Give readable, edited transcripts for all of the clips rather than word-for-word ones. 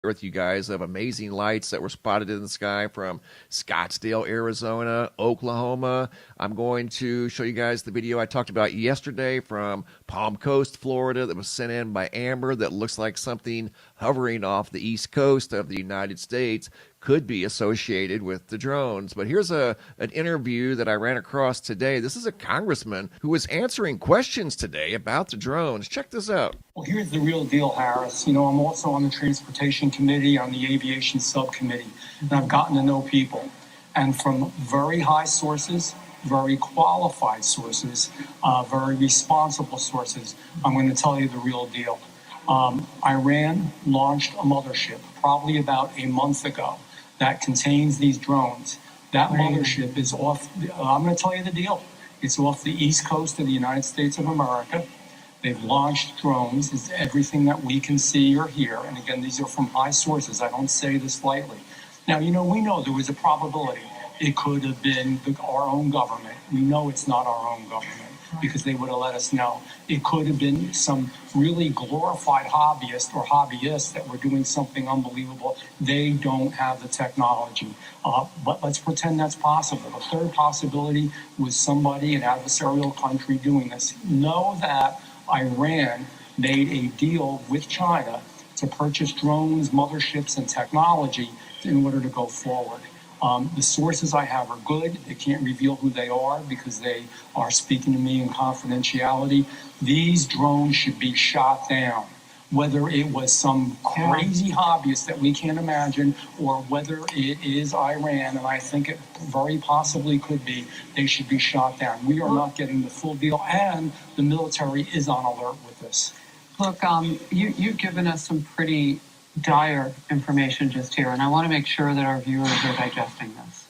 with you guys of amazing lights that were spotted in the sky from Scottsdale, Arizona, Oklahoma. I'm going to show you guys the video I talked about yesterday from Palm Coast, Florida, that was sent in by Amber that looks like something hovering off the east coast of the United States could be associated with the drones. But here's an interview that I ran across today. This is a congressman who was answering questions today about the drones. Check this out. Well, here's the real deal, Harris. I'm also on the Transportation Committee, on the Aviation Subcommittee, and I've gotten to know people. And from very high sources, very qualified sources, very responsible sources, I'm going to tell you the real deal. Iran launched a mothership probably about a month ago that contains these drones. That mothership is off, I'm going to tell you the deal. It's off the east coast of the United States of America. They've launched drones. It's everything that we can see or hear. And again, these are from high sources. I don't say this lightly. Now, we know there was a probability it could have been our own government. We know it's not our own government because they would have let us know. It could have been some really glorified hobbyist or hobbyists that were doing something unbelievable. They don't have the technology. But let's pretend that's possible. The third possibility was somebody, an adversarial country, doing this. Know that Iran made a deal with China to purchase drones, motherships, and technology in order to go forward. The sources I have are good. They can't reveal who they are because they are speaking to me in confidentiality. These drones should be shot down. Whether it was some crazy hobbyist that we can't imagine or whether it is Iran, and I think it very possibly could be, they should be shot down. We are not getting the full deal, and the military is on alert with this. Look, you've given us some pretty dire information just here, and I want to make sure that our viewers are digesting this.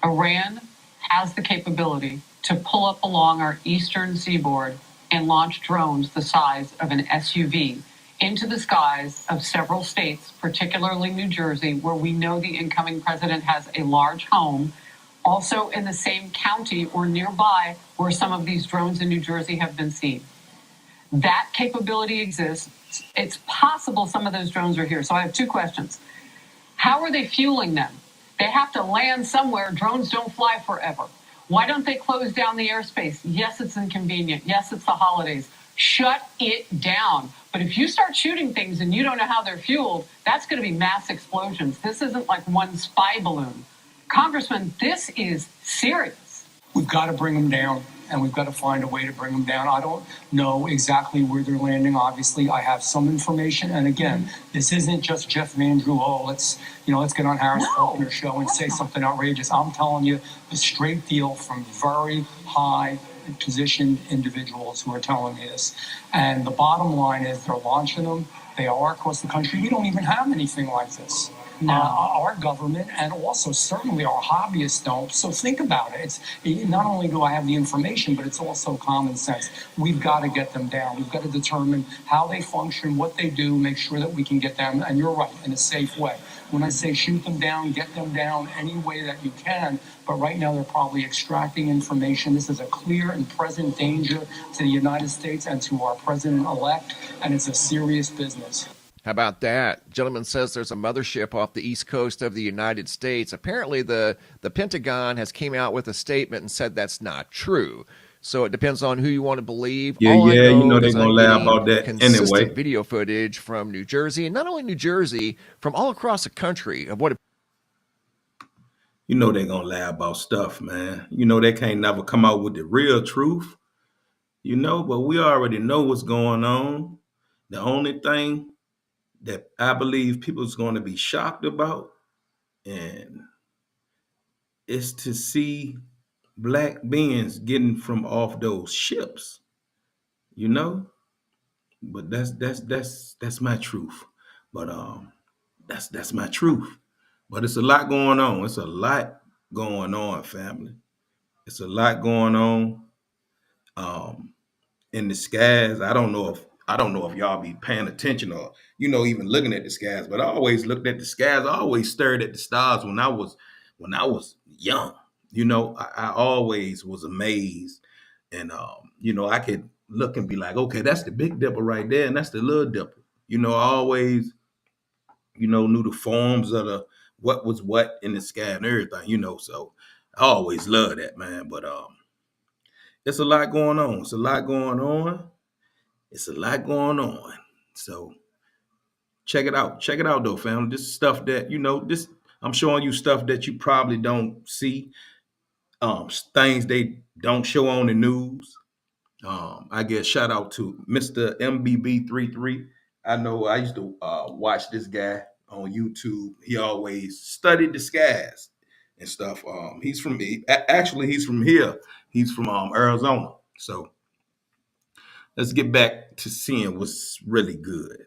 Iran has the capability to pull up along our eastern seaboard and launch drones the size of an SUV into the skies of several states, particularly New Jersey, where we know the incoming president has a large home, also in the same county or nearby where some of these drones in New Jersey have been seen. That capability exists. It's possible some of those drones are here. So I have two questions. How are they fueling them? They have to land somewhere. Drones don't fly forever. Why don't they close down the airspace? Yes, it's inconvenient. Yes, it's the holidays. Shut it down. But if you start shooting things and you don't know how they're fueled, that's going to be mass explosions. This isn't like one spy balloon. Congressman, this is serious. We've got to bring them down, and we've got to find a way to bring them down. I don't know exactly where they're landing. Obviously, I have some information. And again, this isn't just Jeff Van Drew. Let's get on Harris Faulkner's show and say something outrageous. I'm telling you the straight deal from very high positioned individuals who are telling me this. And the bottom line is they're launching them. They are across the country. We don't even have anything like this. No. Our government and also certainly our hobbyists don't. So think about it. Not only do I have the information, but it's also common sense. We've got to get them down. We've got to determine how they function, what they do, make sure that we can get them, and you're right, in a safe way. When I say shoot them down, get them down any way that you can, but right now they're probably extracting information. This is a clear and present danger to the United States and to our president-elect, and it's a serious business. How about that? Gentleman says there's a mothership off the east coast of the United States. Apparently, the Pentagon has came out with a statement and said that's not true. So it depends on who you want to believe. Yeah, All they're gonna I'm lie getting about that consistent anyway. video footage from New Jersey, and not only New Jersey, from all across the country of what. They're gonna lie about stuff, man. They can't never come out with the real truth. But we already know what's going on. The only thing that I believe people's going to be shocked about, and is to see black beings getting from off those ships. You know, but that's my truth. But that's my truth. But it's a lot going on. It's a lot going on, family. It's a lot going on. In the skies. I don't know if y'all be paying attention or even looking at the skies, but I always looked at the skies. I always stared at the stars when I was young. I always was amazed, and I could look and be like, okay, that's the Big Dipper right there, and that's the Little Dipper. I always knew the forms of the what was what in the sky and everything. So I always love that, man. But it's a lot going on. It's a lot going on. It's a lot going on. So check it out. Check it out though, family. This is stuff that, this I'm showing you stuff that you probably don't see. Things they don't show on the news. I guess shout out to Mr. MBB33. I know I used to watch this guy on YouTube. He always studied the skies and stuff. Actually he's from here. He's from Arizona. So let's get back to seeing what's really good.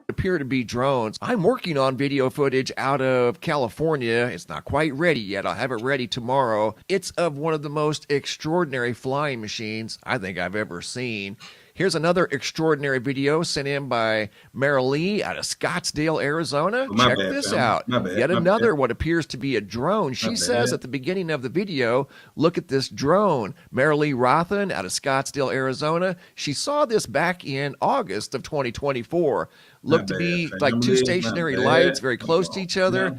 Appear to be drones. I'm working on video footage out of California. It's not quite ready yet. I'll have it ready tomorrow. It's of one of the most extraordinary flying machines I think I've ever seen. Here's another extraordinary video sent in by Meryl Lee out of Scottsdale, Arizona. Check this out. Yet another what appears to be a drone. She says at the beginning of the video, look at this drone. Meryl Lee Rothen out of Scottsdale, Arizona. She saw this back in August of 2024. Looked to be like two stationary lights very close to each other.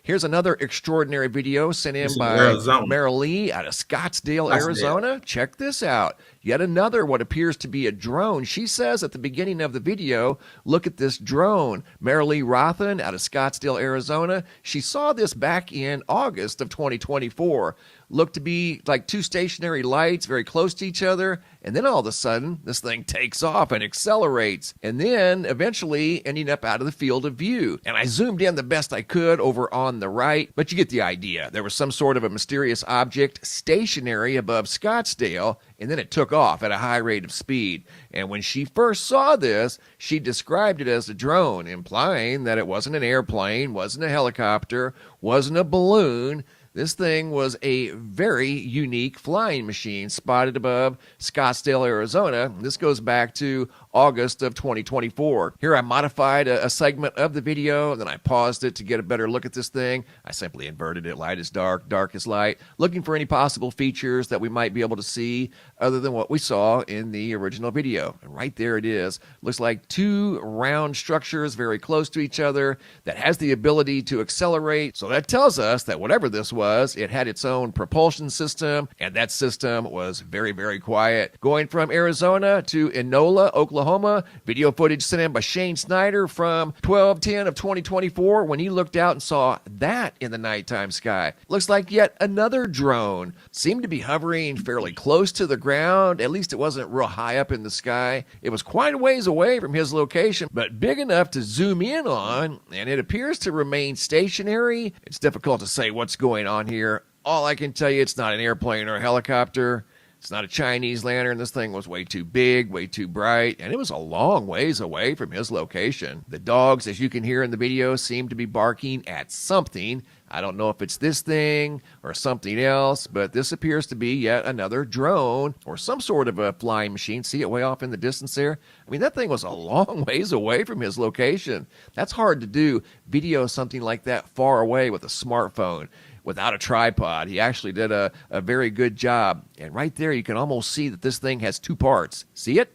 Here's another extraordinary video sent in by Meryl Lee out of Scottsdale, Arizona. Check this out. Yet another what appears to be a drone. She says at the beginning of the video, look at this drone. Meryl Lee Rothen out of Scottsdale, Arizona. She saw this back in August of 2024. Looked to be like two stationary lights very close to each other. And then all of a sudden, this thing takes off and accelerates. And then eventually ending up out of the field of view. And I zoomed in the best I could over on the right, but you get the idea. There was some sort of a mysterious object stationary above Scottsdale, and then it took off at a high rate of speed. And when she first saw this, she described it as a drone, implying that it wasn't an airplane, wasn't a helicopter, wasn't a balloon. This thing was a very unique flying machine spotted above Scottsdale, Arizona. This goes back to August of 2024. Here I modified a segment of the video, and then I paused it to get a better look at this thing. I simply inverted it, light is dark, dark is light, looking for any possible features that we might be able to see other than what we saw in the original video. And right there it is. Looks like two round structures very close to each other that has the ability to accelerate. So that tells us that whatever this was, it had its own propulsion system, and that system was very, very quiet. Going from Arizona to Enola, Oklahoma, video footage sent in by Shane Snyder from 12/10 of 2024 when he looked out and saw that in the nighttime sky. Looks like yet another drone. Seemed to be hovering fairly close to the ground. At least it wasn't real high up in the sky. It was quite a ways away from his location, but big enough to zoom in on, and it appears to remain stationary. It's difficult to say what's going on here. All I can tell you, it's not an airplane or a helicopter. It's not a Chinese lantern. This thing was way too big, way too bright, and it was a long ways away from his location. The dogs, as you can hear in the video, seem to be barking at something. I don't know if it's this thing or something else, but this appears to be yet another drone or some sort of a flying machine. See it way off in the distance there? I mean, that thing was a long ways away from his location. That's hard to do, video something like that far away with a smartphone without a tripod. He actually did a very good job. And right there, you can almost see that this thing has two parts. See it?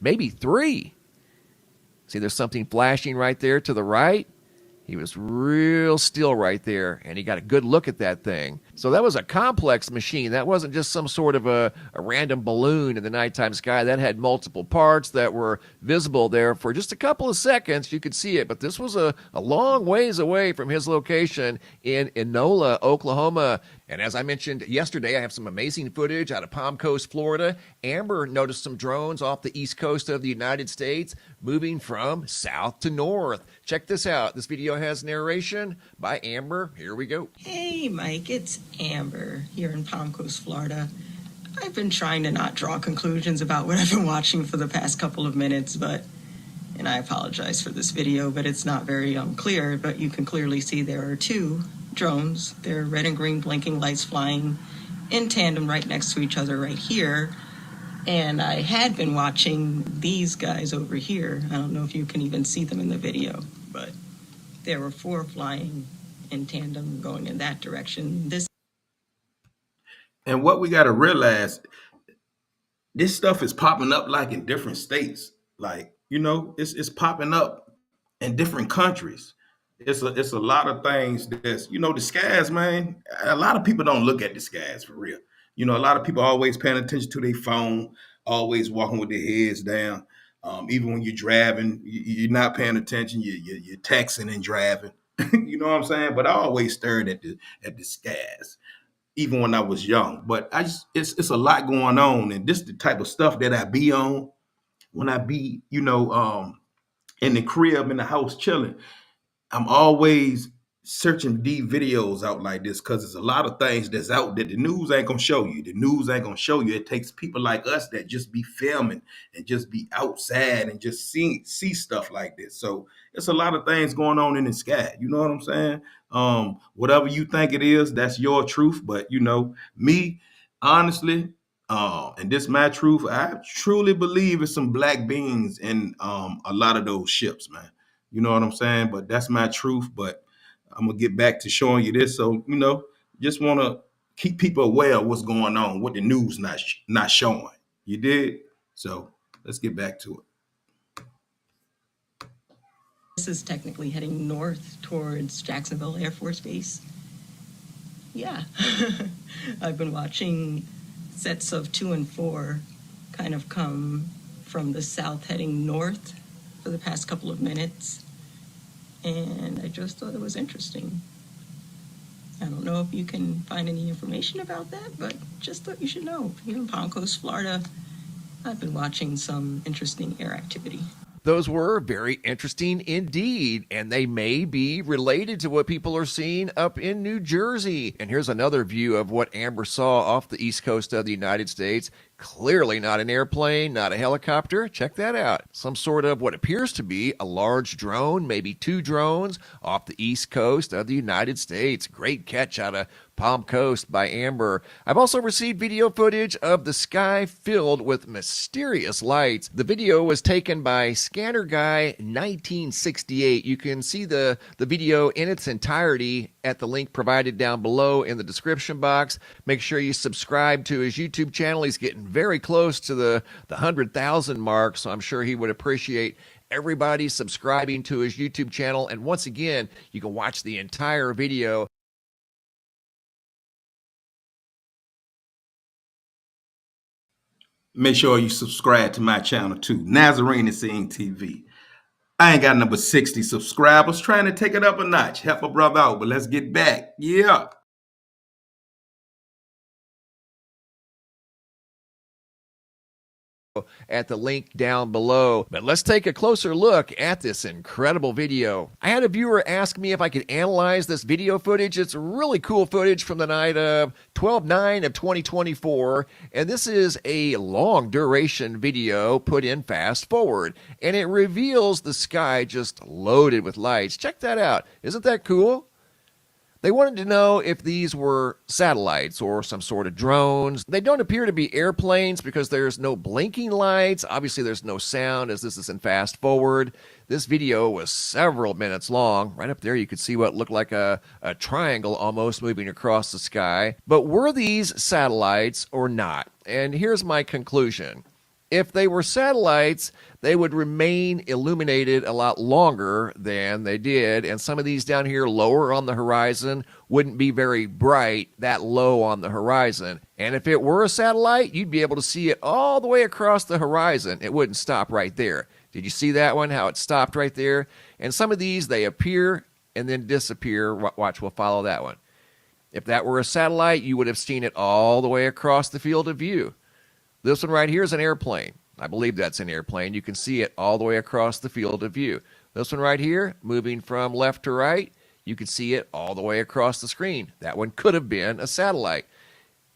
Maybe three. See, there's something flashing right there to the right. He was real still right there, and he got a good look at that thing. So that was a complex machine. That wasn't just some sort of a random balloon in the nighttime sky. That had multiple parts that were visible there for just a couple of seconds. You could see it, but this was a long ways away from his location in Enola, Oklahoma. And as I mentioned yesterday, I have some amazing footage out of Palm Coast, Florida. Amber noticed some drones off the east coast of the United States moving from south to north. Check this out. This video has narration by Amber. Here we go. Hey, Mike, it's Amber here in Palm Coast, Florida. I've been trying to not draw conclusions about what I've been watching for the past couple of minutes, and I apologize for this video, but it's not very clear, but you can clearly see there are two drones. They're red and green blinking lights flying in tandem right next to each other right here. And I had been watching these guys over here. I don't know if you can even see them in the video, but there were four flying in tandem going in that direction. And what we got to realize, this stuff is popping up like in different states. Like, it's popping up in different countries. It's a lot of things that's, the skies, man. A lot of people don't look at the skies for real. A lot of people always paying attention to their phone, always walking with their heads down. Even when you're driving, you're not paying attention. You're texting and driving. You know what I'm saying? But I always stared at the skies, even when I was young. But it's a lot going on, and this the type of stuff that I be on when I be, in the crib in the house chilling. I'm always searching these videos out like this because there's a lot of things that's out that the news ain't gonna show you. The news ain't gonna show you. It takes people like us that just be filming and just be outside and just see stuff like this. So it's a lot of things going on in the sky. You know what I'm saying? Whatever you think it is, that's your truth. But me, honestly, and this my truth, I truly believe it's some black beings in a lot of those ships, man. You know what I'm saying? But that's my truth. But I'm gonna get back to showing you this. So, just want to keep people aware of what's going on, what the news not showing. You did? So let's get back to it. This is technically heading north towards Jacksonville Air Force Base. Yeah. I've been watching sets of 2 and 4 kind of come from the south heading north for the past couple of minutes, and I just thought it was interesting. I don't know if you can find any information about that, but just thought you should know. Here in Palm Coast, Florida, I've been watching some interesting air activity. Those were very interesting indeed, and they may be related to what people are seeing up in New Jersey. And here's another view of what Amber saw off the east coast of the United States. Clearly not an airplane, not a helicopter. Check that out. Some sort of what appears to be a large drone, maybe 2 drones off the east coast of the United States. Great catch out of Palm Coast by Amber. I've also received video footage of the sky filled with mysterious lights. The video was taken by Scanner Guy 1968. You can see the video in its entirety at the link provided down below in the description box. Make sure you subscribe to his YouTube channel. He's getting very close to the 100,000 mark, so I'm sure he would appreciate everybody subscribing to his YouTube channel. And once again, you can watch the entire video. Make sure you subscribe to my channel too, Nazarene Scene TV. I ain't got number 60 subscribers, trying to take it up a notch. Help a brother out, but let's get back. Yeah. At the link down below. But let's take a closer look at this incredible video. I had a viewer ask me if I could analyze this video footage. It's really cool footage from the night of 12/9 of 2024, and this is a long duration video put in fast forward, and it reveals the sky just loaded with lights. Check that out. Isn't that cool? They wanted to know if these were satellites or some sort of drones. They don't appear to be airplanes because there's no blinking lights. Obviously, there's no sound as this is in fast forward. This video was several minutes long. Right up there, you could see what looked like a triangle almost moving across the sky. But were these satellites or not? And here's my conclusion. If they were satellites, they would remain illuminated a lot longer than they did, and some of these down here lower on the horizon wouldn't be very bright that low on the horizon. And if it were a satellite, you'd be able to see it all the way across the horizon. It wouldn't stop right there. Did you see that one, how it stopped right there? And some of these, they appear and then disappear. Watch, we'll follow that one. If that were a satellite, you would have seen it all the way across the field of view. This one right here is an airplane. I believe that's an airplane. You can see it all the way across the field of view. This one right here, moving from left to right, you can see it all the way across the screen. That one could have been a satellite.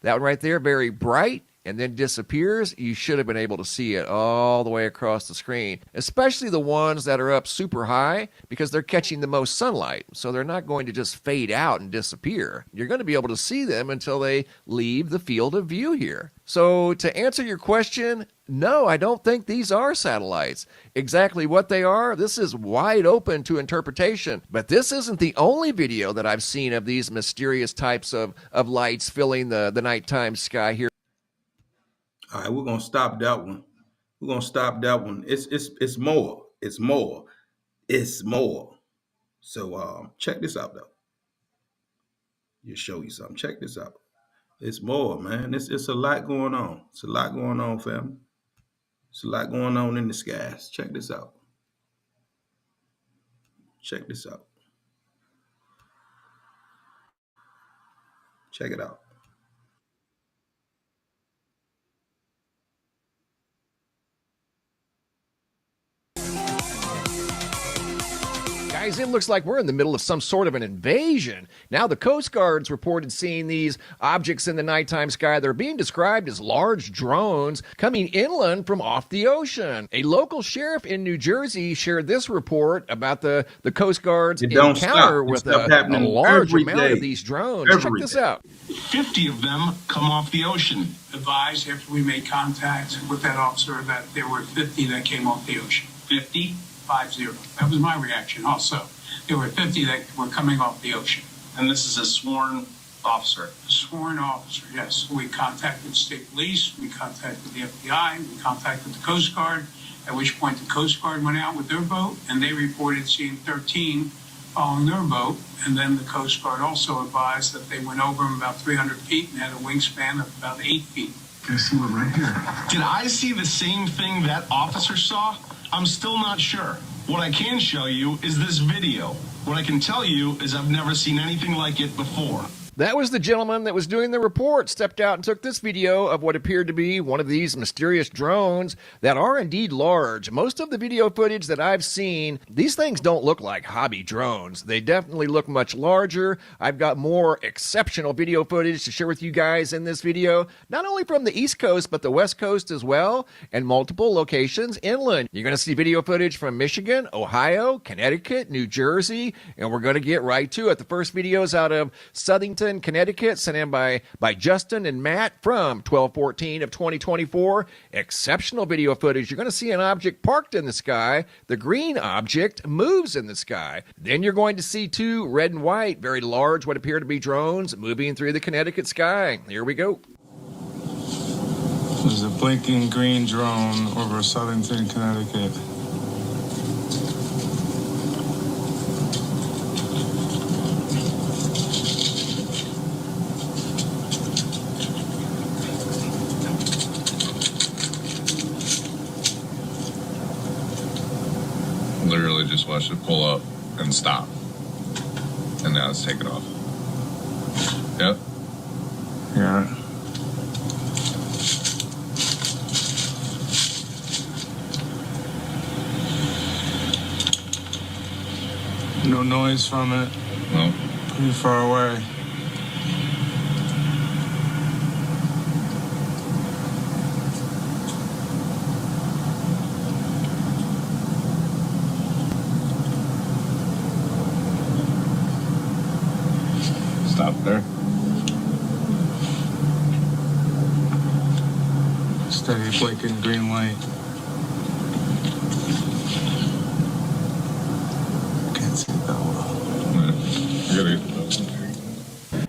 That one right there, very bright, and then disappears. You should have been able to see it all the way across the screen, especially the ones that are up super high because they're catching the most sunlight. So they're not going to just fade out and disappear. You're going to be able to see them until they leave the field of view here. So to answer your question, no, I don't think these are satellites. Exactly what they are, this is wide open to interpretation. But this isn't the only video that I've seen of these mysterious types of lights filling the nighttime sky here. All right, we're gonna stop that one. We're gonna stop that one. It's more. It's more. It's more. So check this out though. Just show you something. Check this out. It's more, man. It's a lot going on. It's a lot going on, family. It's a lot going on in the skies. Check this out. Check this out. Check it out. Guys, it looks like we're in the middle of some sort of an invasion. Now, the Coast Guard's reported seeing these objects in the nighttime sky. They're being described as large drones coming inland from off the ocean. A local sheriff in New Jersey shared this report about the Coast Guard's encounter with a large amount of these drones. Check this out. 50 of them come off the ocean. Advised after we made contact with that officer that there were 50 that came off the ocean. 50? 50. That was my reaction also. There were 50 that were coming off the ocean. And this is a sworn officer? A sworn officer, yes. We contacted state police, we contacted the FBI, we contacted the Coast Guard, at which point the Coast Guard went out with their boat, and they reported seeing 13 following their boat. And then the Coast Guard also advised that they went over them about 300 feet and had a wingspan of about 8 feet. I see one right here. Did I see the same thing that officer saw? I'm still not sure. What I can show you is this video. What I can tell you is I've never seen anything like it before. That was the gentleman that was doing the report, stepped out and took this video of what appeared to be one of these mysterious drones that are indeed large. Most of the video footage that I've seen, these things don't look like hobby drones. They definitely look much larger. I've got more exceptional video footage to share with you guys in this video, not only from the East Coast, but the West Coast as well, and multiple locations inland. You're going to see video footage from Michigan, Ohio, Connecticut, New Jersey, and we're going to get right to it. The first video is out of Southington, Connecticut, sent in by Justin and Matt from 12/14 of 2024. Exceptional video footage. You're going to see an object parked in the sky. The green object moves in the sky. Then you're going to see two red and white, very large, what appear to be drones moving through the Connecticut sky. Here we go. There's a blinking green drone over Southington, Connecticut. Literally just watched it pull up and stop. And now it's taken off. Yep. Yeah. No noise from it. No. Pretty far away. Stop there. Steady blinking green light. Can't see it that well.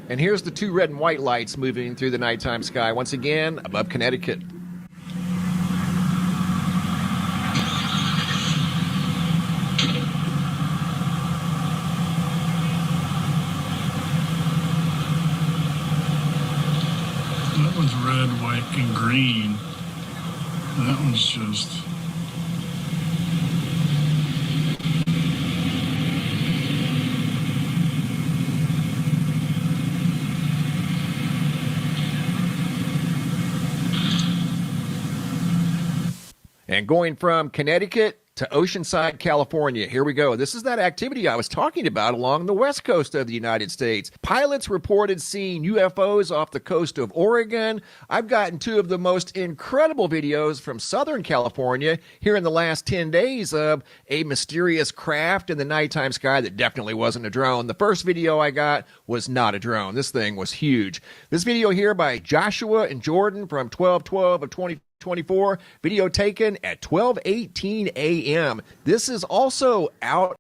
And here's the two red and white lights moving through the nighttime sky, once again above Connecticut. That one's red, white, and green. That one's just... And going from Connecticut to Oceanside, California. Here we go. This is that activity I was talking about along the west coast of the United States. Pilots reported seeing UFOs off the coast of Oregon. I've gotten two of the most incredible videos from Southern California here in the last 10 days of a mysterious craft in the nighttime sky that definitely wasn't a drone. The first video I got was not a drone. This thing was huge. This video here by Joshua and Jordan from 12/12 of 2024, video taken at 12:18 a.m. This is also out.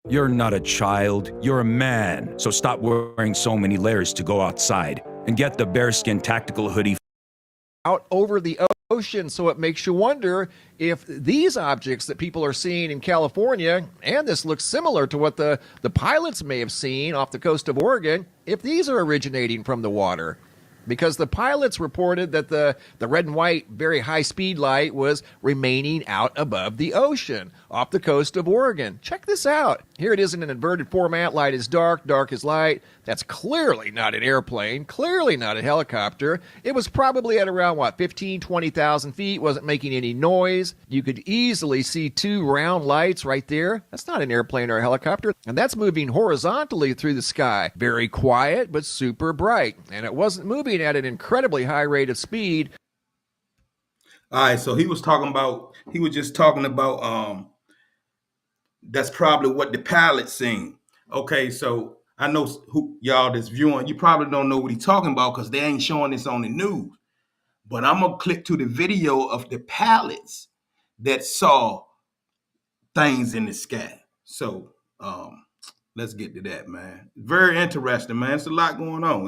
You're not a child, you're a man. So stop wearing so many layers to go outside and get the bearskin tactical hoodie out over the ocean. So it makes you wonder if these objects that people are seeing in California, and this looks similar to what the pilots may have seen off the coast of Oregon, if these are originating from the water. Because the pilots reported that the red and white very high speed light was remaining out above the ocean off the coast of Oregon. Check this out. Here it is in an inverted format. Light is dark, dark is light. That's clearly not an airplane, clearly not a helicopter. It was probably at around, 15, 20,000 feet, wasn't making any noise. You could easily see two round lights right there. That's not an airplane or a helicopter. And that's moving horizontally through the sky. Very quiet, but super bright. And it wasn't moving at an incredibly high rate of speed. All right, so he was just talking about that's probably what the pilot seen. Okay, so I know who y'all that's viewing, you probably don't know what he's talking about because they ain't showing this on the news. But I'm gonna click to the video of the pilots that saw things in the sky. So let's get to that, man. Very interesting, man. It's a lot going on.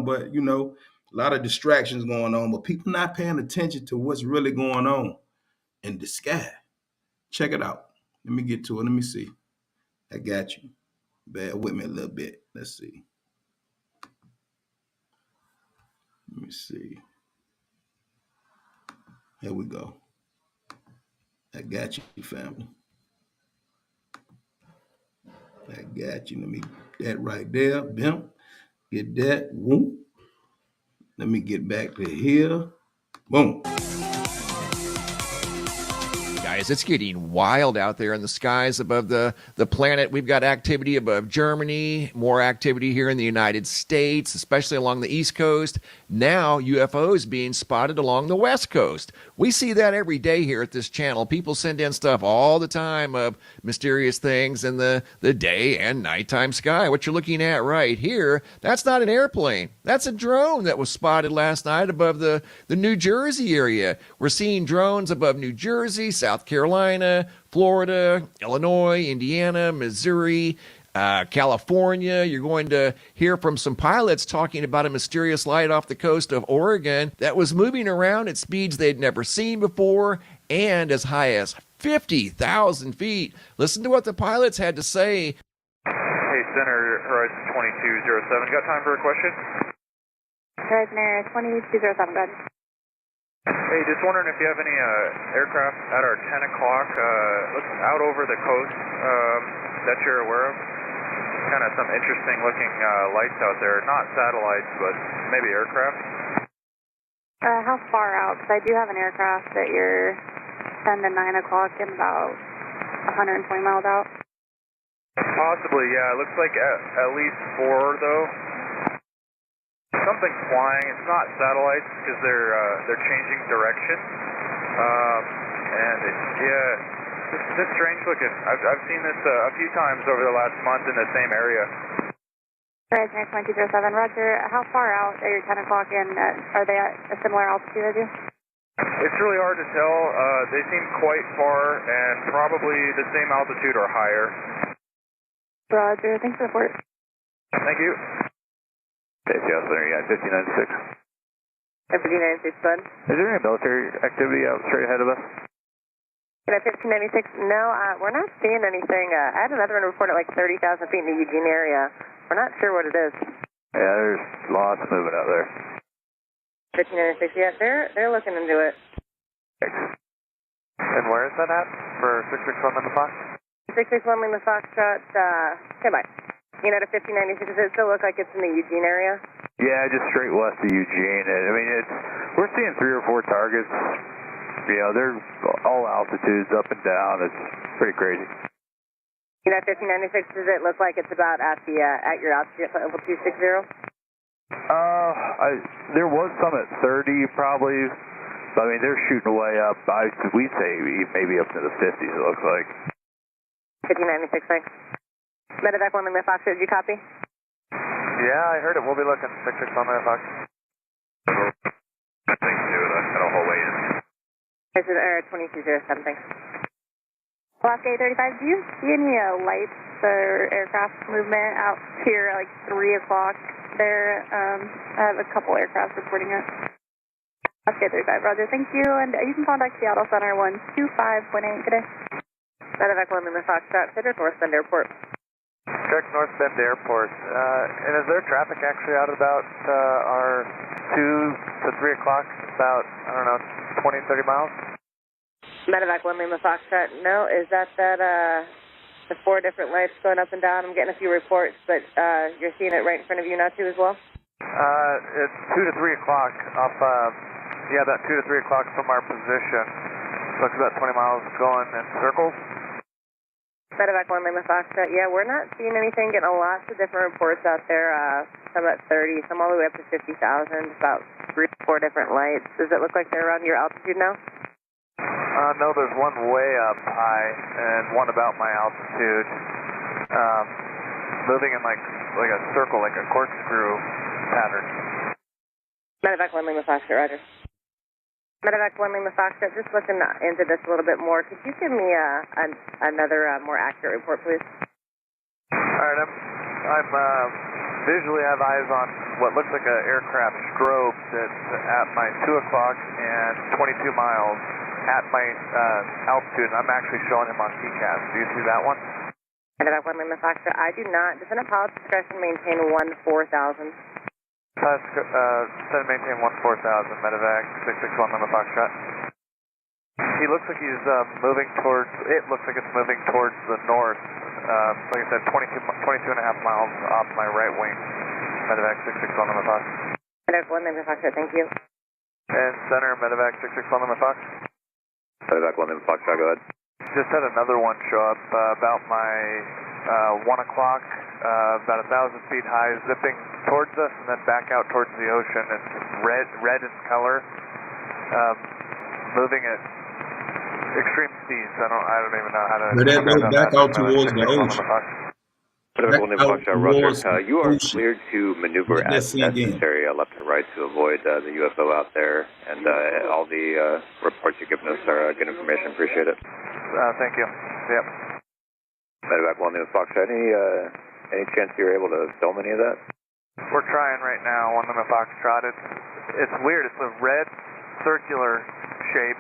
But a lot of distractions going on, but people not paying attention to what's really going on in the sky. Check it out. Let me get to it. Let me see. I got you. Bear with me a little bit. Let's see. Let me see. Here we go. I got you, family. I got you. Let me that right there. Bim. Get that. Whoop. Let me get back to here. Boom. Guys, it's getting wild out there in the skies above the planet. We've got activity above Germany, more activity here in the United States, especially along the East Coast. Now, UFOs being spotted along the West Coast. We see that every day here at this channel. People send in stuff all the time of mysterious things in the day and nighttime sky. What you're looking at right here, that's not an airplane. That's a drone that was spotted last night above the New Jersey area. We're seeing drones above New Jersey, South Carolina, Florida, Illinois, Indiana, Missouri, California. You're going to hear from some pilots talking about a mysterious light off the coast of Oregon that was moving around at speeds they'd never seen before and as high as 50,000 feet. Listen to what the pilots had to say. Hey, Center, Horizon 2207. Got time for a question? Horizon Air 2207, go ahead. Hey, just wondering if you have any aircraft at our 10 o'clock, looking out over the coast that you're aware of? Kind of some interesting looking lights out there. Not satellites, but maybe aircraft. How far out? Because I do have an aircraft that you're 10 to 9 o'clock and about 120 miles out. Possibly, yeah. It looks like at least 4, though. Something flying. It's not satellites because they're changing direction. And it's strange looking. I've seen this a few times over the last month in the same area. Horizon Air 2207, Roger. How far out at your 10 o'clock and are they at a similar altitude as you? It's really hard to tell. They seem quite far and probably the same altitude or higher. Roger. Thanks for the report. Thank you. ACL Center, yeah, 1596. 1596, bud. Is there any military activity out straight ahead of us? At 1596, no, we're not seeing anything. I had another one report at like 30,000 feet in the Eugene area. We're not sure what it is. Yeah, there's lots of movement out there. 1596, yeah, they're looking into it. Thanks. And where is that at for 661 Lima Fox? 661 Lima Foxtrot, okay, bye. You know, to 1596, does it still look like it's in the Eugene area? Yeah, just straight west of Eugene. I mean, we're seeing 3 or 4 targets. You know, they're all altitudes, up and down. It's pretty crazy. You know, 1596, does it look like it's about at your altitude at level 260? There was some at 30 probably. But, I mean, they're shooting way up. We'd say maybe up to the 50s, it looks like. 1596, thanks. Medevac 1 Lima Fox, did you copy? Yeah, I heard it. We'll be looking. 661 Lima Fox. Thanks to the whole way in. This is Air 2207, thanks. Alaska 835, do you see any lights or aircraft movement out here at like 3 o'clock there? I have a couple aircraft reporting it. Okay, 35, roger, thank you. And you can contact Seattle Center 125.8 today. Medevac 1 Lima Foxtrot, Cedric North Bend Airport. Check North Bend Airport. And is there traffic actually out about our 2 to 3 o'clock, about, I don't know, 20, 30 miles? Medevac 1 Lima Foxtrot, no, is that the 4 different lights going up and down? I'm getting a few reports, but you're seeing it right in front of you now too as well? It's 2 to 3 o'clock off, about 2 to 3 o'clock from our position. Looks about 20 miles going in circles. Medevac 1 Lima Foxtrot, yeah, we're not seeing anything, getting lots of different reports out there, some at 30, some all the way up to 50,000, about 3 or 4 different lights. Does it look like they're around your altitude now? No, there's one way up high and one about my altitude. Moving in like a circle, like a corkscrew pattern. Medevac 1 Lima Foxtrot, roger. Medevac 1 Lima Foxtrot, just looking into this a little bit more. Could you give me another more accurate report, please? All right, I'm visually have eyes on what looks like an aircraft strobe that's at my 2 o'clock and 22 miles at my altitude. I'm actually showing him on TCAS. Do you see that one? Medevac 1 Lima Foxtrot, I do not. Descendant pilot discretion, maintain 14,000. Send maintain 14,000, Medevac 661 Lima Foxtrot. He looks like he's moving towards, it looks like it's moving towards the north. Like I said, 22 and a half miles off my right wing. Medevac 661 Lima Fox. Medevac 1 Lima Foxtrot, thank you. And center, Medevac 661 Lima Fox. Medevac 1 Lima Foxtrot, go ahead. Just had another one show up about my 1 o'clock, about 1,000 feet high, zipping towards us and then back out towards the ocean. It's red in color, moving at extreme speeds. I don't even know how to. But that goes back out towards the ocean. Medevac 1 Lima Foxtrot, roger. You are ocean. cleared to maneuver as necessary, left and right, to avoid the UFO out there. And all the reports you've given us are good information. Appreciate it. Thank you. Yep. Medevac 1 Lima Foxtrot, any chance you're able to film any of that? We're trying right now, 1 Lima Foxtrot. It's weird. It's a red circular shape,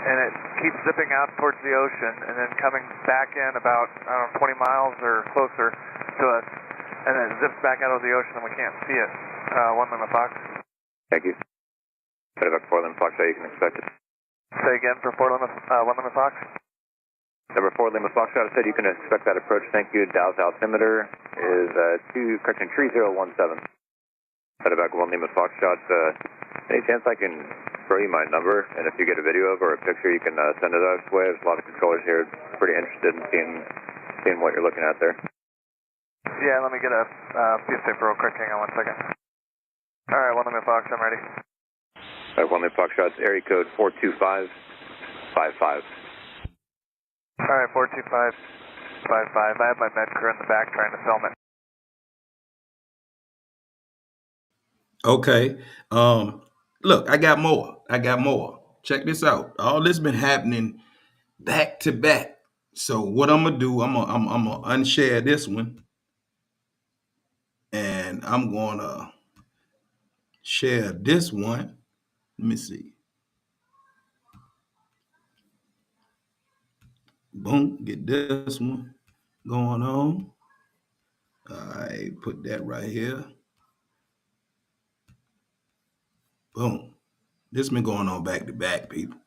and it keeps zipping out towards the ocean and then coming back in about, 20 miles or closer to us, and then it zips back out of the ocean and we can't see it. 1 Lima Fox. Thank you. Medevac 4 Lima Foxtrot, you can expect it. Say again for 1 Lima Fox. Number 4 Lima Foxtrot, I said you can expect that approach. Thank you. Dow's altimeter is 3017. Medevac 1 Lima Foxtrot, any chance I can throw you my number, and if you get a video of or a picture, you can send it our way. There's a lot of controllers here pretty interested in seeing what you're looking at there. Yeah, let me get a piece of paper real quick. Hang on 1 second. All right, 1 Lima Fox, I'm ready. All right, 1 Lima Foxtrot, area code 42555. All right, 42555. I have my med crew in the back trying to film it. Okay. Look, I got more. Check this out. All this been happening back to back. So what I'm gonna do, I'm gonna unshare this one, and I'm gonna share this one. Let me see. Boom, get this one going on. I put that right here. Boom. This been going on back to back, people.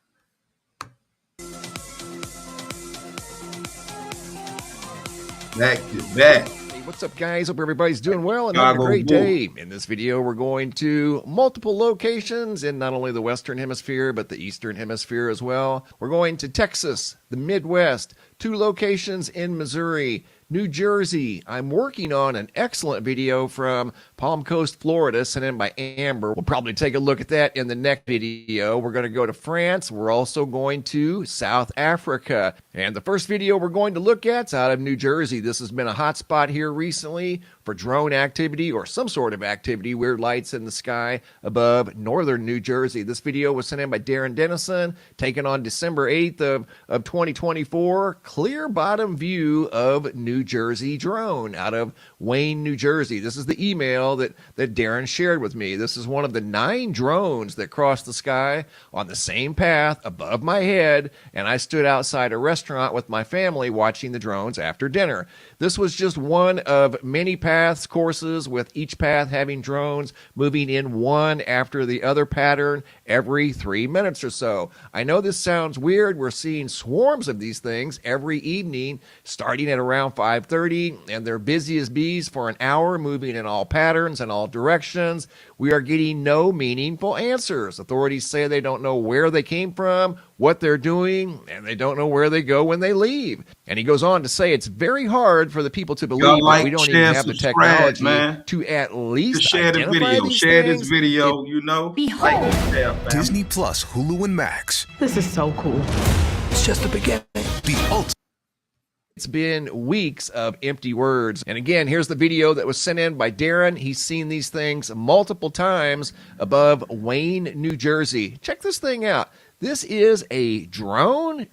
Back to back. Hey, what's up, guys? Hope everybody's doing well and having a great day. In this video, we're going to multiple locations in not only the Western Hemisphere, but the Eastern Hemisphere as well. We're going to Texas, the Midwest, 2 locations in Missouri, New Jersey. I'm working on an excellent video from Palm Coast, Florida, sent in by Amber. We'll probably take a look at that in the next video. We're going to go to France. We're also going to South Africa. And the first video we're going to look at is out of New Jersey. This has been a hot spot here recently for drone activity or some sort of activity, weird lights in the sky above northern New Jersey. This video was sent in by Darren Dennison, taken on December 8th of 2024. Clear bottom view of New Jersey drone out of Wayne, New Jersey. This is the email that Darren shared with me. This is one of the 9 drones that crossed the sky on the same path above my head, and I stood outside a restaurant with my family watching the drones after dinner. This was just one of many paths, courses, with each path having drones moving in one after the other pattern every 3 minutes or so. I know this sounds weird. We're seeing swarms of these things every evening starting at around 5:30, and they're busy as bees for an hour, moving in all patterns and all directions. We are getting no meaningful answers. Authorities say they don't know where they came from, what they're doing, and they don't know where they go when they leave. And he goes on to say it's very hard for the people to believe that we don't even have the technology to at least share the video. Share this video, you know. Behold, Disney Plus, Hulu, and Max. This is so cool. It's just the beginning. The ultimate. It's been weeks of empty words. And again, here's the video that was sent in by Darren. He's seen these things multiple times above Wayne, New Jersey. Check this thing out. This is a drone.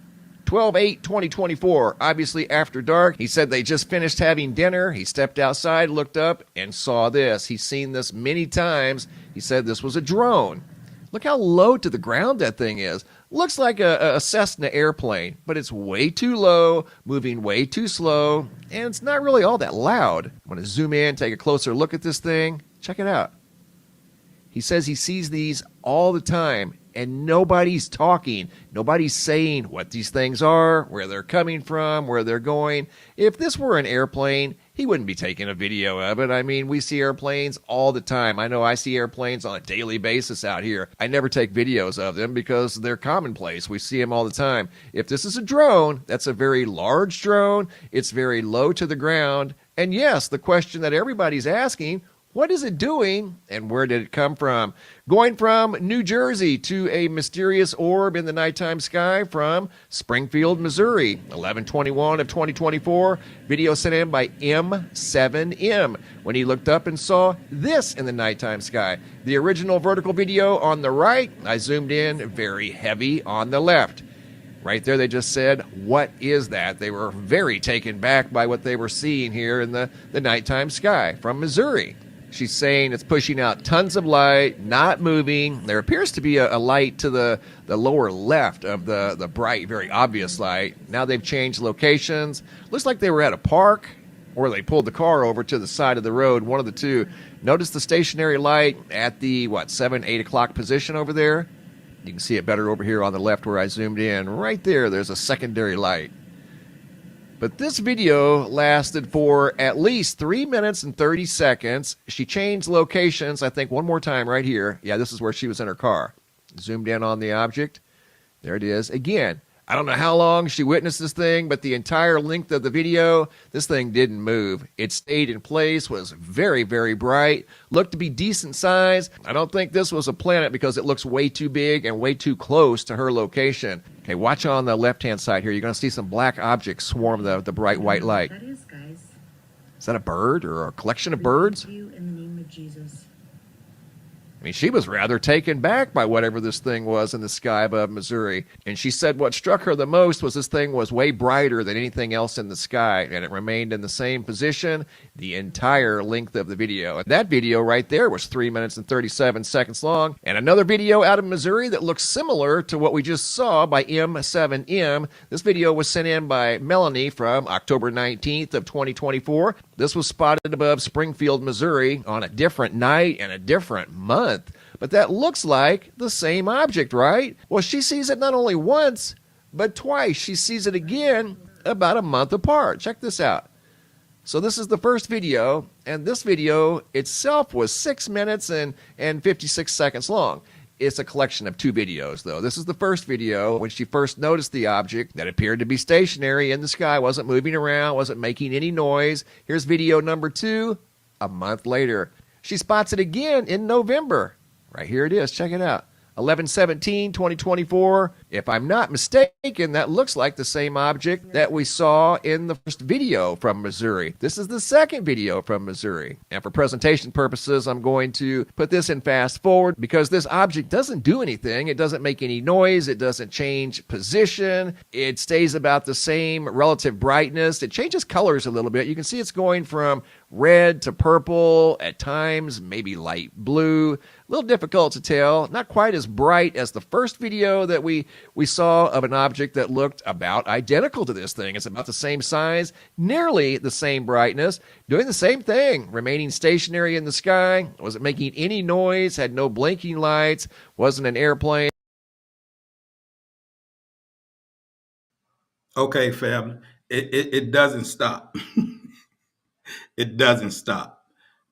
12/8/2024, obviously after dark. He said they just finished having dinner. He stepped outside, looked up, and saw this. He's seen this many times. He said this was a drone. Look how low to the ground that thing is. Looks like a Cessna airplane, but it's way too low, moving way too slow, and it's not really all that loud. I'm going to zoom in, take a closer look at this thing. Check it out. He says he sees these all the time, and nobody's talking. Nobody's saying what these things are, where they're coming from, where they're going. If this were an airplane, he wouldn't be taking a video of it. I mean, we see airplanes all the time. I know I see airplanes on a daily basis out here. I never take videos of them because they're commonplace. We see them all the time. If this is a drone, that's a very large drone. It's very low to the ground. And yes, the question that everybody's asking, what is it doing, and where did it come from? Going from New Jersey to a mysterious orb in the nighttime sky from Springfield, Missouri, 11/21 of 2024. Video sent in by M7M when he looked up and saw this in the nighttime sky. The original vertical video on the right, I zoomed in very heavy on the left. Right there, they just said, what is that? They were very taken back by what they were seeing here in the nighttime sky from Missouri. She's saying it's pushing out tons of light, not moving. There appears to be a light to the lower left of the bright, very obvious light. Now they've changed locations. Looks like they were at a park, or they pulled the car over to the side of the road, one of the two. Notice the stationary light at the, 7, 8 o'clock position over there? You can see it better over here on the left where I zoomed in. Right there, there's a secondary light. But this video lasted for at least 3 minutes and 30 seconds. She changed locations, I think, one more time right here. Yeah, this is where she was in her car. Zoomed in on the object. There it is. Again, I don't know how long she witnessed this thing, but the entire length of the video, this thing didn't move. It stayed in place, was very, very bright, looked to be decent size. I don't think this was a planet because it looks way too big and way too close to her location. Okay, watch on the left-hand side here. You're going to see some black objects swarm the bright white light. That is, guys. Is that a bird or a collection of birds? You in the name of Jesus. I mean, she was rather taken back by whatever this thing was in the sky above Missouri. And she said what struck her the most was this thing was way brighter than anything else in the sky, and it remained in the same position the entire length of the video. And that video right there was 3 minutes and 37 seconds long. And another video out of Missouri that looks similar to what we just saw by M7M. This video was sent in by Melanie from October 19th of 2024. This was spotted above Springfield, Missouri on a different night and a different month. But that looks like the same object, right? Well, she sees it not only once, but twice. She sees it again about a month apart. Check this out. So this is the first video, and this video itself was 6 minutes and 56 seconds long. It's a collection of two videos, though. This is the first video when she first noticed the object that appeared to be stationary in the sky, wasn't moving around, wasn't making any noise. Here's video number 2, a month later. She spots it again in November. Right here it is. Check it out. 11/17/2024. If I'm not mistaken, that looks like the same object that we saw in the first video from Missouri. This is the second video from Missouri. And for presentation purposes, I'm going to put this in fast forward because this object doesn't do anything. It doesn't make any noise. It doesn't change position. It stays about the same relative brightness. It changes colors a little bit. You can see it's going from red to purple, at times maybe light blue. A little difficult to tell. Not quite as bright as the first video that we saw of an object that looked about identical to this thing. It's about the same size, nearly the same brightness, doing the same thing, remaining stationary in the sky. Wasn't making any noise, had no blinking lights, wasn't an airplane. Okay, family. It doesn't stop. It doesn't stop.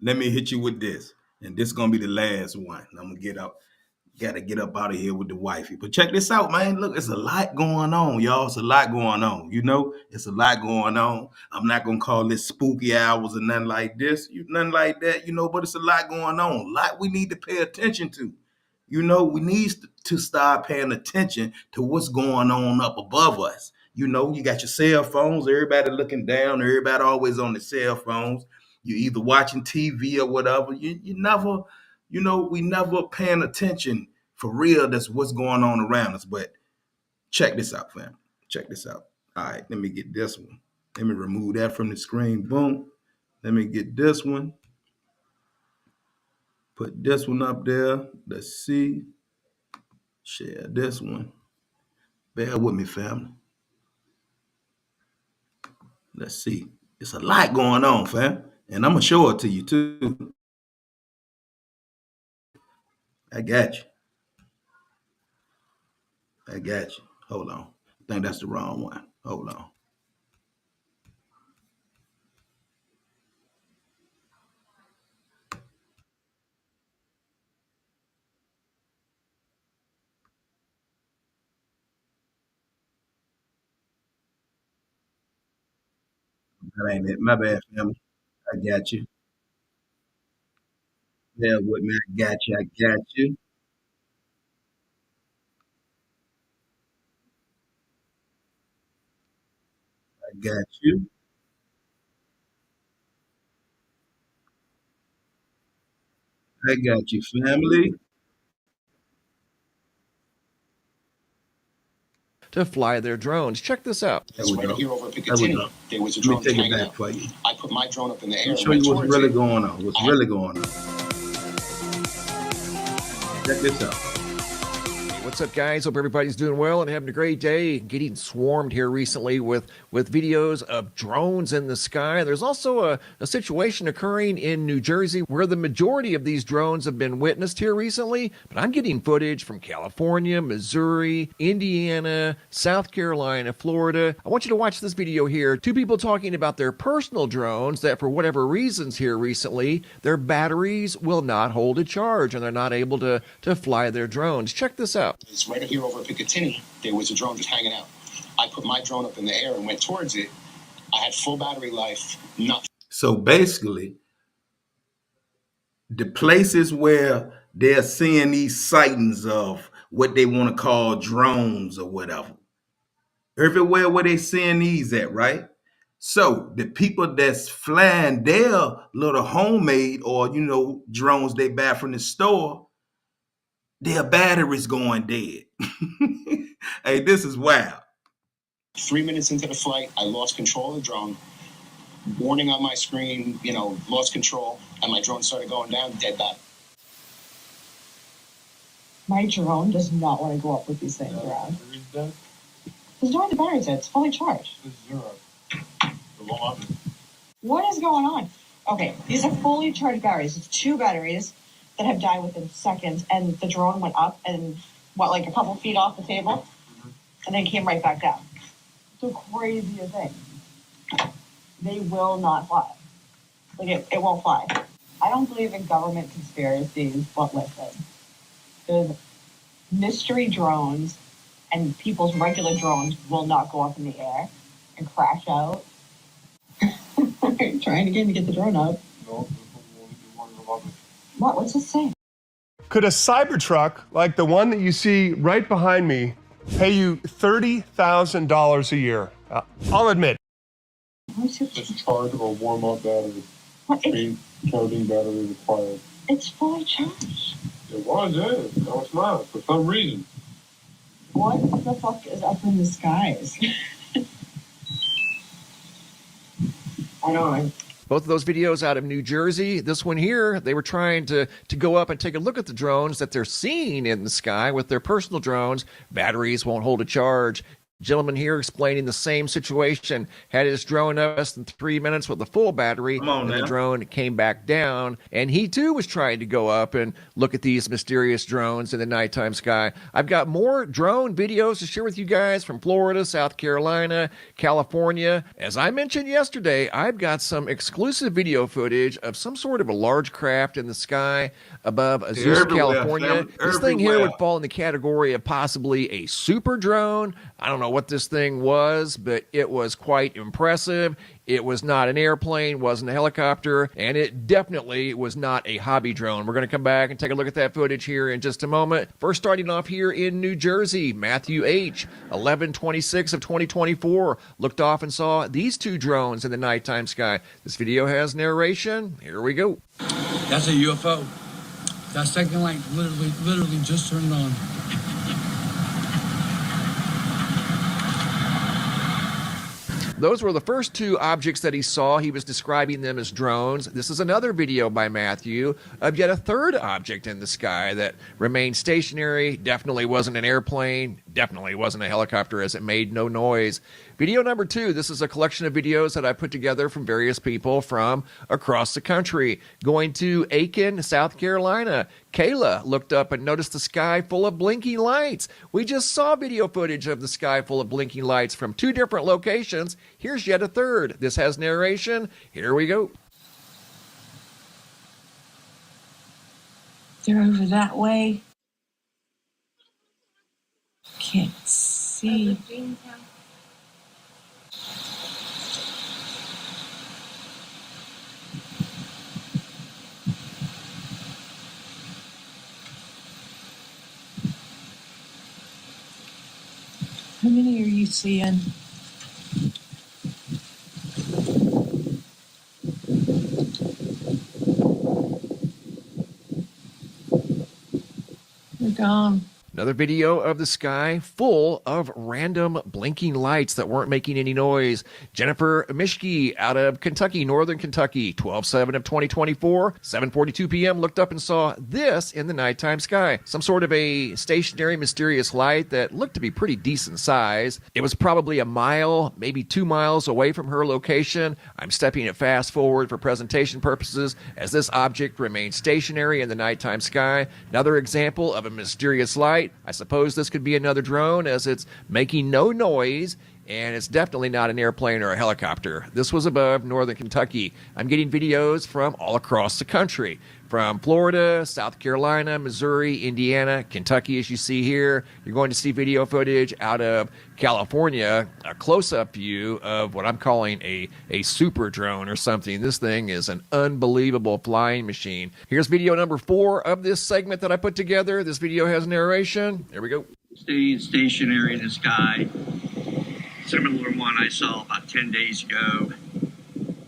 Let me hit you with this. And this is going to be the last one. I'm going to get up. Got to get up out of here with the wifey. But check this out, man. Look, it's a lot going on, y'all. It's a lot going on. You know, it's a lot going on. I'm not going to call this spooky hours or nothing like this. Nothing like that, you know, but it's a lot going on. A lot we need to pay attention to. You know, we need to start paying attention to what's going on up above us. You know, you got your cell phones, everybody looking down, everybody always on the cell phones. You're either watching TV or whatever. You never, you know, we never paying attention for real. That's what's going on around us. But check this out, fam. Check this out. All right, let me get this one. Let me remove that from the screen. Boom. Let me get this one. Put this one up there. Let's see. Share this one. Bear with me, family. Let's see. It's a lot going on, fam. And I'm going to show it to you, too. I got you. I got you. Hold on. I think that's the wrong one. Hold on. That ain't it. My bad, family. I got you. Bear with me. I got you. I got you. I got you. I got you, family. To fly their drones. Check this out. There we right go. here over There we Picatinny. go. There was a Let me drone take it hanging back out. for you. I put my drone up in the air. Let me and show went you what's towards really it. going on. What's really going on. Check this out. What's up, guys? Hope everybody's doing well and having a great day. Getting swarmed here recently with videos of drones in the sky. There's also a situation occurring in New Jersey where the majority of these drones have been witnessed here recently, but I'm getting footage from California, Missouri, Indiana, South Carolina, Florida. I want you to watch this video here. Two people talking about their personal drones that for whatever reasons here recently, their batteries will not hold a charge and they're not able to fly their drones. Check this out. It's right here over Picatinny. There was a drone just hanging out. I put my drone up in the air and went towards it. I had full battery life. Nothing. So basically, the places where they're seeing these sightings of what they want to call drones or whatever, everywhere where they seeing these at, right? So the people that's flying their little homemade or, you know, drones they buy from the store, their batteries going dead. Hey, this is wild. 3 minutes into the flight, I lost control of the drone. Warning on my screen, you know, lost control, and my drone started going down, dead battery. My drone does not want to go up with these things around. There's no way the battery's dead. It's fully charged. What is going on? Okay, these are fully charged batteries. It's two batteries that have died within seconds, and the drone went up and, like a couple feet off the table, and then came right back down. It's the craziest thing. They will not fly. Like, it won't fly. I don't believe in government conspiracies, but listen. There's mystery drones, and people's regular drones will not go up in the air and crash out. Trying again to get the drone up. What's this say? Could a Cybertruck, like the one that you see right behind me, pay you $30,000 a year. I'll admit. What's it? It's charge of a warm-up battery. What? Main charging battery required. It's fully charged. It was, yeah. No, it's not. For some reason. What the fuck is up in the skies? I don't know. Both of those videos out of New Jersey. This one here, they were trying to go up and take a look at the drones that they're seeing in the sky with their personal drones. Batteries won't hold a charge. Gentleman here explaining the same situation. Had his drone up less than 3 minutes with a full battery. And the drone came back down. And he too was trying to go up and look at these mysterious drones in the nighttime sky. I've got more drone videos to share with you guys from Florida, South Carolina, California. As I mentioned yesterday, I've got some exclusive video footage of some sort of a large craft in the sky above Azusa, California. This thing here would fall in the category of possibly a super drone. I don't know what this thing was, but it was quite impressive. It was not an airplane, wasn't a helicopter, and it definitely was not a hobby drone. We're going to come back and take a look at that footage here in just a moment. First, starting off here in New Jersey, Matthew H., 11/26 of 2024, looked off and saw these two drones in the nighttime sky. This video has narration. Here we go. That's a UFO. That second light literally just turned on. Those were the first two objects that he saw. He was describing them as drones. This is another video by Matthew of yet a third object in the sky that remained stationary. Definitely wasn't an airplane. Definitely wasn't a helicopter, as it made no noise. Video number 2, this is a collection of videos that I put together from various people from across the country. Going to Aiken, South Carolina. Kayla looked up and noticed the sky full of blinking lights. We just saw video footage of the sky full of blinking lights from 2 different locations. Here's yet a third. This has narration. Here we go. They're over that way. Can't see. How many are you seeing? They're gone. Another video of the sky full of random blinking lights that weren't making any noise. Jennifer Mishke out of Kentucky, Northern Kentucky, 12/7 of 2024, 7:42 p.m. looked up and saw this in the nighttime sky. Some sort of a stationary, mysterious light that looked to be pretty decent size. It was probably a mile, maybe 2 miles away from her location. I'm stepping it fast forward for presentation purposes as this object remains stationary in the nighttime sky. Another example of a mysterious light. I suppose this could be another drone as it's making no noise, and it's definitely not an airplane or a helicopter. This was above Northern Kentucky. I'm getting videos from all across the country, from Florida, South Carolina, Missouri, Indiana, Kentucky, as you see here. You're going to see video footage out of California, a close-up view of what I'm calling a super drone or something. This thing is an unbelievable flying machine. Here's video number 4 of this segment that I put together. This video has narration. There we go. Staying stationary in the sky. Similar one I saw about 10 days ago.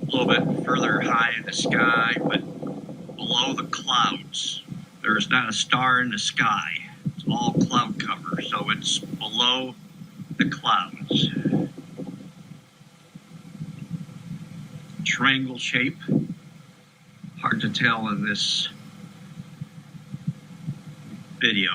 A little bit further high in the sky, but below the clouds. There is not a star in the sky. It's all cloud cover, so it's below the clouds. Triangle shape. Hard to tell in this video.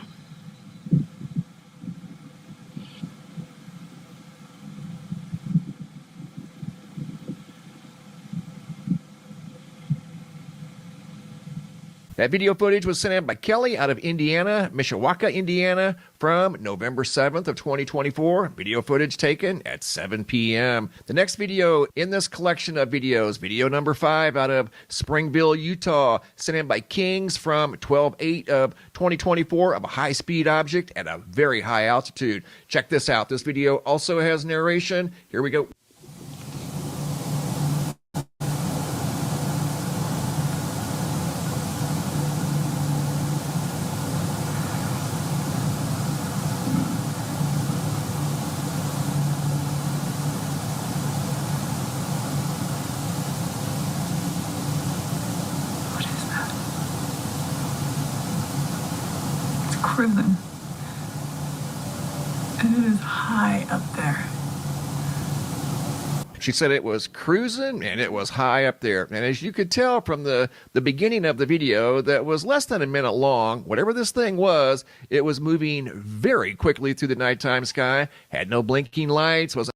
That video footage was sent in by Kelly out of Indiana, Mishawaka, Indiana, from November 7th of 2024. Video footage taken at 7 p.m. The next video in this collection of videos, video number 5 out of Springville, Utah, sent in by Kings from 12/8 of 2024 of a high-speed object at a very high altitude. Check this out. This video also has narration. Here we go. cruising. And it is high up there. She said it was cruising and it was high up there. And as you could tell from the beginning of the video that was less than a minute long, whatever this thing was, it was moving very quickly through the nighttime sky, had no blinking lights, was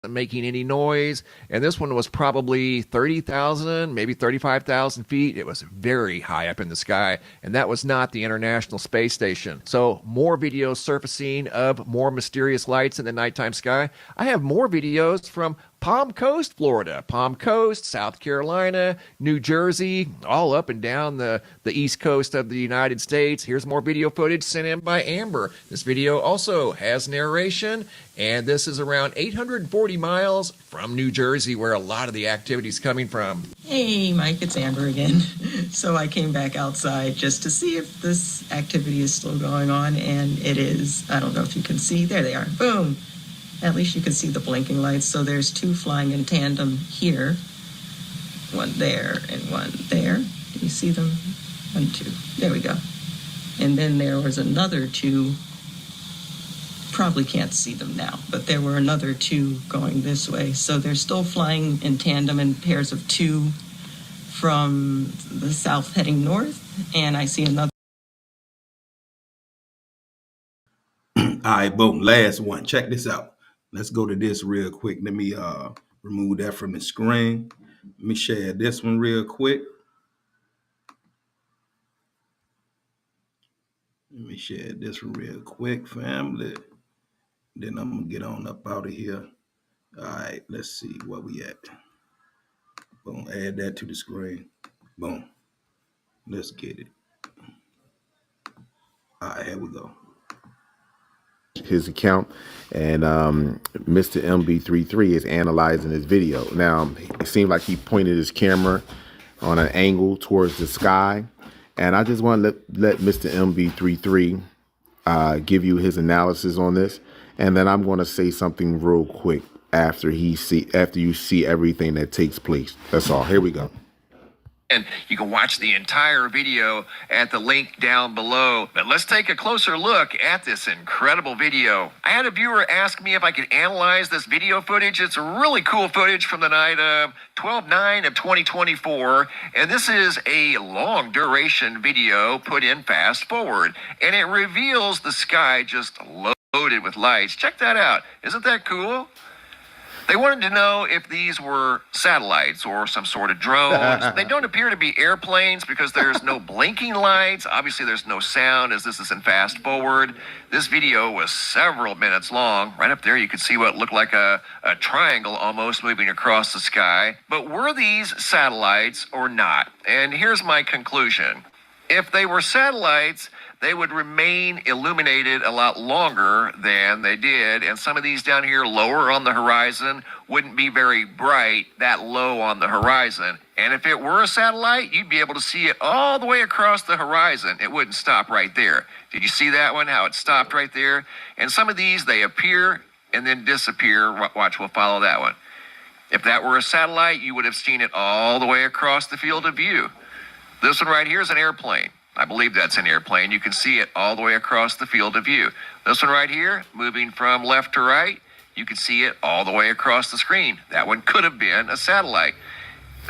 making any noise, and this one was probably 30,000, maybe 35,000 feet. It was very high up in the sky, and that was not the International Space Station. So more videos surfacing of more mysterious lights in the nighttime sky. I have more videos from Palm Coast, Florida, Palm Coast, South Carolina, New Jersey, all up and down the east coast of the United States. Here's more video footage sent in by Amber. This video also has narration, and this is around 840 miles from New Jersey, where a lot of the activity is coming from. Hey, Mike, it's Amber again. So I came back outside just to see if this activity is still going on, and it is. I don't know if you can see. There they are. Boom. At least you can see the blinking lights. So there's two flying in tandem here. One there and one there. Do you see them? 1, 2. There we go. And then there was another two. Probably can't see them now, but there were another two going this way. So they're still flying in tandem in pairs of two from the south heading north. And I see another. All right, boom. Last one. Check this out. Let's go to this real quick. Let me remove that from the screen. Let me share this one real quick. Let me share this one real quick, family. Then I'm gonna get on up out of here. All right, let's see where we at. Boom, add that to the screen. Boom. Let's get it. All right, here we go. His account, and Mr. MB33 is analyzing his video. Now, it seemed like he pointed his camera on an angle towards the sky, and I just want to let Mr. MB33 give you his analysis on this, and then I'm going to say something real quick after you see everything that takes place. That's all. Here we go. And you can watch the entire video at the link down below. But let's take a closer look at this incredible video. I had a viewer ask me if I could analyze this video footage. It's really cool footage from the night of 12/9 of 2024. And this is a long duration video put in fast forward. And it reveals the sky just loaded with lights. Check that out. Isn't that cool? They wanted to know if these were satellites or some sort of drones. They don't appear to be airplanes because there's no blinking lights. Obviously, there's no sound as this is in fast forward. This video was several minutes long. Right up there, you could see what looked like a triangle almost moving across the sky. But were these satellites or not? And here's my conclusion. If they were satellites, they would remain illuminated a lot longer than they did. And some of these down here lower on the horizon wouldn't be very bright that low on the horizon. And if it were a satellite, you'd be able to see it all the way across the horizon. It wouldn't stop right there. Did you see that one, how it stopped right there? And some of these, they appear and then disappear. Watch, we'll follow that one. If that were a satellite, you would have seen it all the way across the field of view. This one right here is an airplane. I believe that's an airplane. You can see it all the way across the field of view. This one right here, moving from left to right, you can see it all the way across the screen. That one could have been a satellite.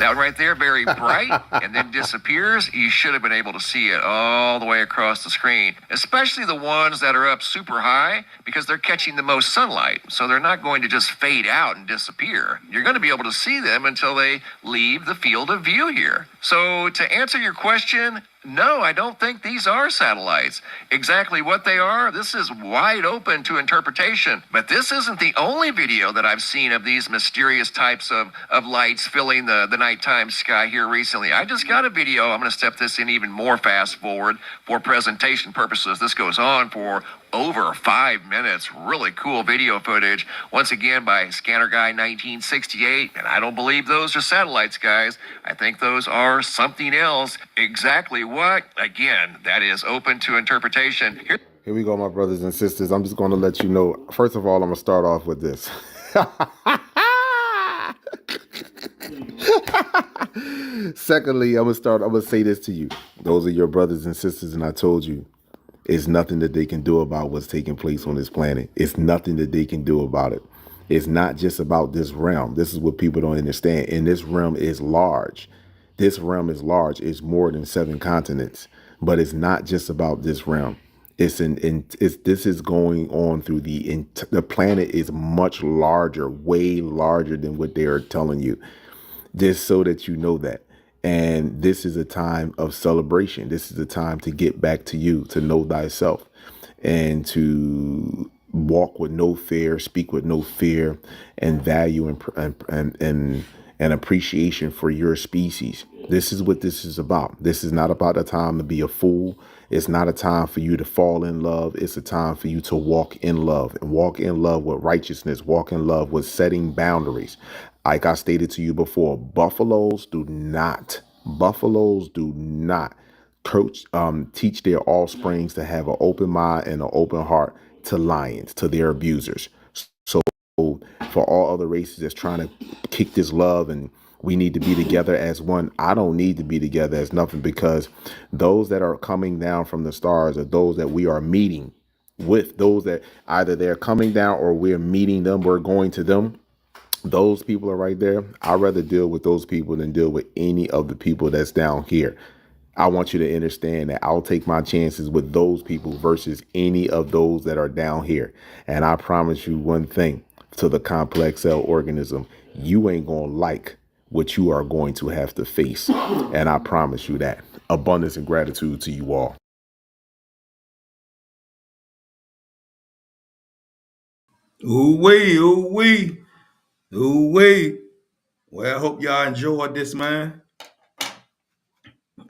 That one right there, very bright, and then disappears. You should have been able to see it all the way across the screen, especially the ones that are up super high because they're catching the most sunlight. So they're not going to just fade out and disappear. You're going to be able to see them until they leave the field of view here. So to answer your question, no, I don't think these are satellites. Exactly what they are, this is wide open to interpretation. But this isn't the only video that I've seen of these mysterious types of lights filling the nighttime sky here recently. I just got a video. I'm going to step this in even more fast forward for presentation purposes. This goes on for over 5 minutes. Really cool video footage. Once again by Scanner Guy 1968. And I don't believe those are satellites, guys. I think those are something else. Exactly what? Again, that is open to interpretation. Here we go, my brothers and sisters. I'm just going to let you know. First of all, I'm going to start off with this. Secondly, I'm gonna say this to you. Those are your brothers and sisters, and I told you, it's nothing that they can do about what's taking place on this planet. It's nothing that they can do about it. It's not just about this realm. This is what people don't understand. And this realm is large. This realm is large. It's more than 7 continents. But it's not just about this realm. This is going on through the planet is much larger, way larger than what they are telling you. Just so that you know that. And this is a time of celebration. This is a time to get back to you, to know thyself, and to walk with no fear, speak with no fear, and value and appreciation for your species. This is what this is about. This is not about a time to be a fool. It's not a time for you to fall in love. It's a time for you to walk in love, and walk in love with righteousness, walk in love with setting boundaries. Like I stated to you before, buffaloes do not teach their offsprings to have an open mind and an open heart to lions, to their abusers. So for all other races that's trying to kick this love and we need to be together as one, I don't need to be together as nothing, because those that are coming down from the stars are those that we are meeting with, those that either they're coming down or we're meeting them, we're going to them. Those people are right there. I'd rather deal with those people than deal with any of the people that's down here. I want you to understand that I'll take my chances with those people versus any of those that are down here. And I promise you one thing, to the complex cell organism, you ain't gonna like what you are going to have to face. And I promise you that. Abundance and gratitude to you all. Ooh-wee, ooh-wee, ooh-wee. Well, I hope y'all enjoyed this, man.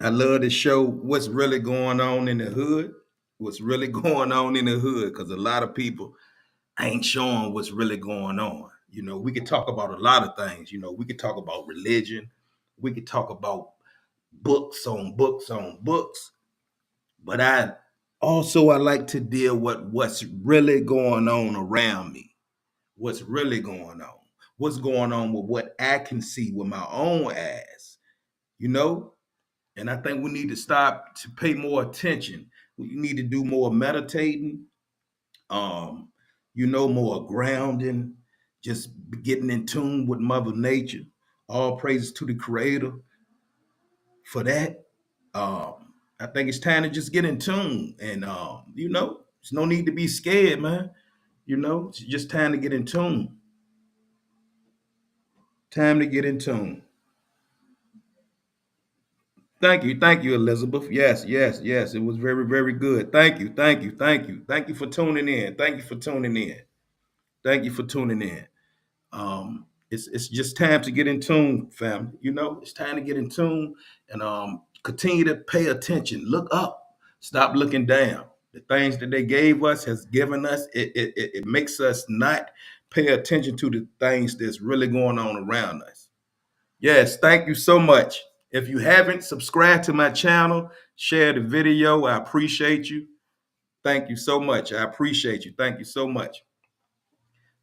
I love to show what's really going on in the hood, because a lot of people ain't showing what's really going on. You know, we could talk about a lot of things. You know, we could talk about religion. We could talk about books on books on books. But I like to deal with what's really going on around me. What's really going on? What's going on with what I can see with my own eyes? You know? And I think we need to stop to pay more attention. We need to do more meditating, more grounding, just getting in tune with Mother Nature. All praises to the Creator for that. I think it's time to just get in tune, and there's no need to be scared, man. It's just time to get in tune. Time to get in tune. Thank you, Elizabeth. Yes. It was very, very good. Thank you for tuning in. It's just time to get in tune, family. It's time to get in tune and continue to pay attention. Look up. Stop looking down. The things that they gave us has given us. It makes us not pay attention to the things that's really going on around us. Yes, thank you so much. If you haven't subscribed to my channel, share the video. I appreciate you. Thank you so much. I appreciate you. Thank you so much.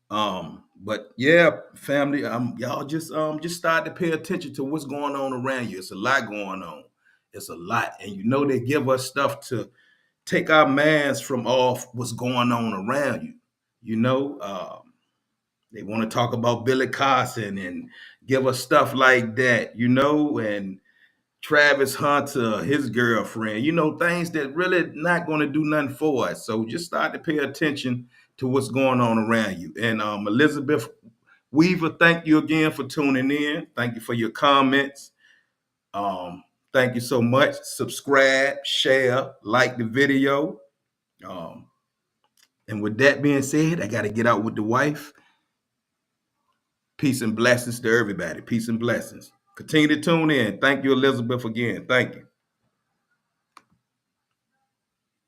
But yeah, family, y'all just start to pay attention to what's going on around you. It's a lot going on. It's a lot. And they give us stuff to take our minds from off what's going on around you. They want to talk about Billy Carson and give us stuff like that, and Travis Hunter, his girlfriend, things that really not going to do nothing for us. So just start to pay attention to what's going on around you. And Elizabeth Weaver, thank you again for tuning in. Thank you for your comments. Thank you so much. Subscribe, share, like the video. And with that being said, I got to get out with the wife. Peace and blessings to everybody. Peace and blessings. Continue to tune in. Thank you, Elizabeth, again. Thank you.